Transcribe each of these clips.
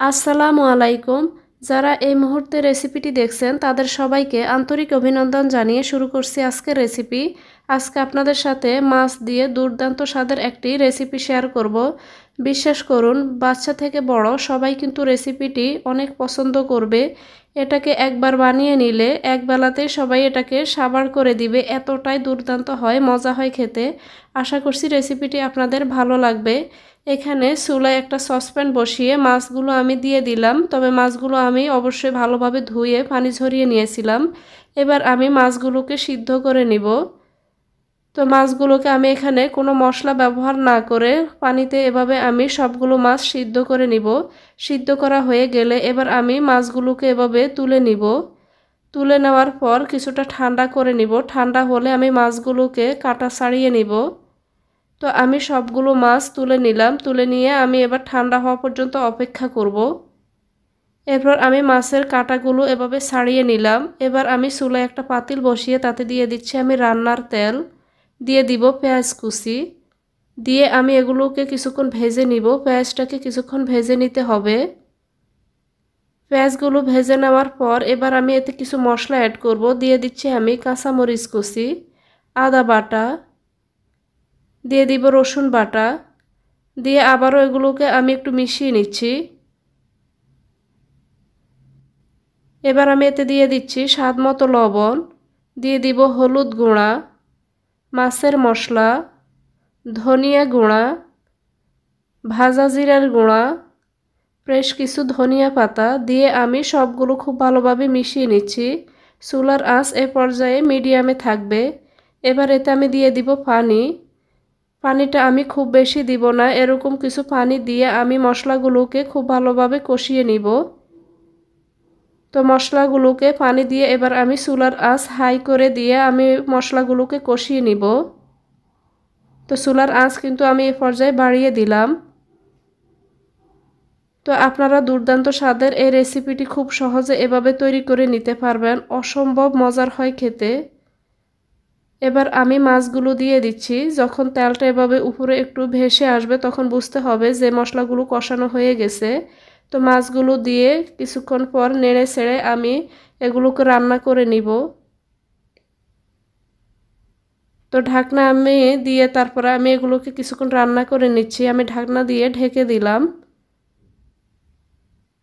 আসসালামু আলাইকুম। যারা এই মুহূর্তে রেসিপিটি দেখছেন তাদের সবাইকে আন্তরিক অভিনন্দন জানিয়ে শুরু করছি আজকের রেসিপি। আজকে আপনাদের সাথে মাছ দিয়ে দুর্দান্ত স্বাদের একটি রেসিপি শেয়ার করব। বিশ্বাস করুন, বাচ্চা থেকে বড় সবাই কিন্তু রেসিপিটি অনেক পছন্দ করবে। এটাকে একবার বানিয়ে নিলে এক বেলাতেই সবাই এটাকে সাবার করে দিবে, এতটাই দুর্দান্ত হয়, মজা হয় খেতে। আশা করছি রেসিপিটি আপনাদের ভালো লাগবে। এখানে চুলায় একটা সসপ্যান বসিয়ে মাছগুলো আমি দিয়ে দিলাম, তবে মাছগুলো আমি অবশ্যই ভালোভাবে ধুয়ে পানি ঝরিয়ে নিয়েছিলাম। এবার আমি মাছগুলোকে সিদ্ধ করে নিব। তো মাছগুলোকে আমি এখানে কোনো মশলা ব্যবহার না করে পানিতে এভাবে আমি সবগুলো মাছ সিদ্ধ করে নিব। সিদ্ধ করা হয়ে গেলে এবার আমি মাছগুলোকে এভাবে তুলে নিব। তুলে নেওয়ার পর কিছুটা ঠান্ডা করে নিব। ঠান্ডা হলে আমি মাছগুলোকে কাটা ছাড়িয়ে নিব। তো আমি সবগুলো মাছ তুলে নিলাম। তুলে নিয়ে আমি এবার ঠান্ডা হওয়া পর্যন্ত অপেক্ষা করব। এরপর আমি মাছের কাঁটাগুলো এভাবে ছাড়িয়ে নিলাম। এবার আমি চুলায় একটা পাতিল বসিয়ে তাতে দিয়ে দিচ্ছি আমি রান্নার তেল, দিয়ে দিব পেঁয়াজ কুচি, দিয়ে আমি এগুলোকে কিছুক্ষণ ভেজে নিব। পেঁয়াজটাকে কিছুক্ষণ ভেজে নিতে হবে। পেঁয়াজগুলো ভেজে নেওয়ার পর এবার আমি এতে কিছু মশলা অ্যাড করব। দিয়ে দিচ্ছি আমি কাঁচামরিচ কুচি, আদা বাটা, দিয়ে দিব রসুন বাটা, দিয়ে আবারও এগুলোকে আমি একটু মিশিয়ে নিচ্ছি। এবার আমি এতে দিয়ে দিচ্ছি স্বাদ মতো লবণ, দিয়ে দিব হলুদ গুঁড়া, মাছের মশলা, ধনিয়া গুঁড়া, ভাজা জিরার গুঁড়া, ফ্রেশ কিছু ধনিয়া পাতা দিয়ে আমি সবগুলো খুব ভালোভাবে মিশিয়ে নিচ্ছি। চুলার আঁচ এ পর্যায়ে মিডিয়ামে থাকবে। এবার এতে আমি দিয়ে দিব পানি। পানিটা আমি খুব বেশি দিব না, এরকম কিছু পানি দিয়ে আমি মশলাগুলোকে খুব ভালোভাবে কষিয়ে নিব। তো মশলাগুলোকে পানি দিয়ে এবার আমি চুলার আঁচ হাই করে দিয়ে আমি মশলাগুলোকে কষিয়ে নিব। তো চুলার আঁচ কিন্তু আমি এই পর্যায়ে বাড়িয়ে দিলাম। তো আপনারা দুর্দান্ত স্বাদের এই রেসিপিটি খুব সহজে এভাবে তৈরি করে নিতে পারবেন, অসম্ভব মজার হয় খেতে। এবার আমি মাছগুলো দিয়ে দিচ্ছি। যখন তেলটা এভাবে উপরে একটু ভেসে আসবে তখন বুঝতে হবে যে মশলাগুলো কষানো হয়ে গেছে। তো মাছগুলো দিয়ে কিছুক্ষণ পর নেড়ে ছেড়ে আমি এগুলোকে রান্না করে নিব। তো ঢাকনা আমি দিয়ে তারপরে আমি এগুলোকে কিছুক্ষণ রান্না করে নিচ্ছি। আমি ঢাকনা দিয়ে ঢেকে দিলাম।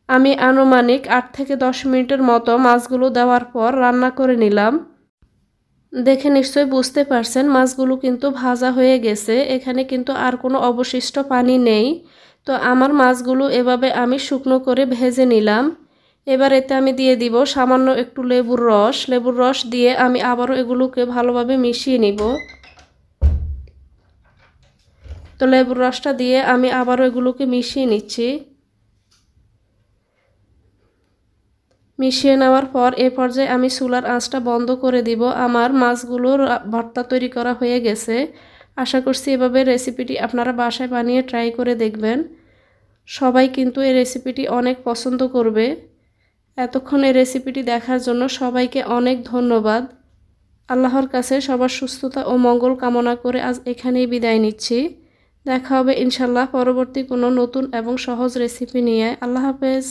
আমি আনুমানিক 8 থেকে 10 মিনিটের মতো মাছগুলো দেওয়ার পর রান্না করে নিলাম। দেখে নিশ্চয়ই বুঝতে পারছেন মাছগুলো কিন্তু ভাজা হয়ে গেছে, এখানে কিন্তু আর কোনো অবশিষ্ট পানি নেই। তো আমার মাছগুলো এভাবে আমি শুকনো করে ভেজে নিলাম। এবার এতে আমি দিয়ে দিব সামান্য একটু লেবুর রস। লেবুর রস দিয়ে আমি আবারও এগুলোকে ভালোভাবে মিশিয়ে নিব। তো লেবুর রসটা দিয়ে আমি আবারও এগুলোকে মিশিয়ে নিচ্ছি। মিশিয়ে নেওয়ার পর এ পর্যায়ে আমি চুলার আঁচটা বন্ধ করে দিব। আমার মাছগুলোর ভর্তা তৈরি করা হয়ে গেছে। আশা করছি এভাবে রেসিপিটি আপনারা বাসায় বানিয়ে ট্রাই করে দেখবেন। সবাই কিন্তু এই রেসিপিটি অনেক পছন্দ করবে। এতক্ষণ এই রেসিপিটি দেখার জন্য সবাইকে অনেক ধন্যবাদ। আল্লাহর কাছে সবার সুস্থতা ও মঙ্গল কামনা করে আজ এখানেই বিদায় নিচ্ছি। দেখা হবে ইনশাল্লাহ পরবর্তী কোনো নতুন এবং সহজ রেসিপি নিয়ে। আল্লাহ হাফেজ।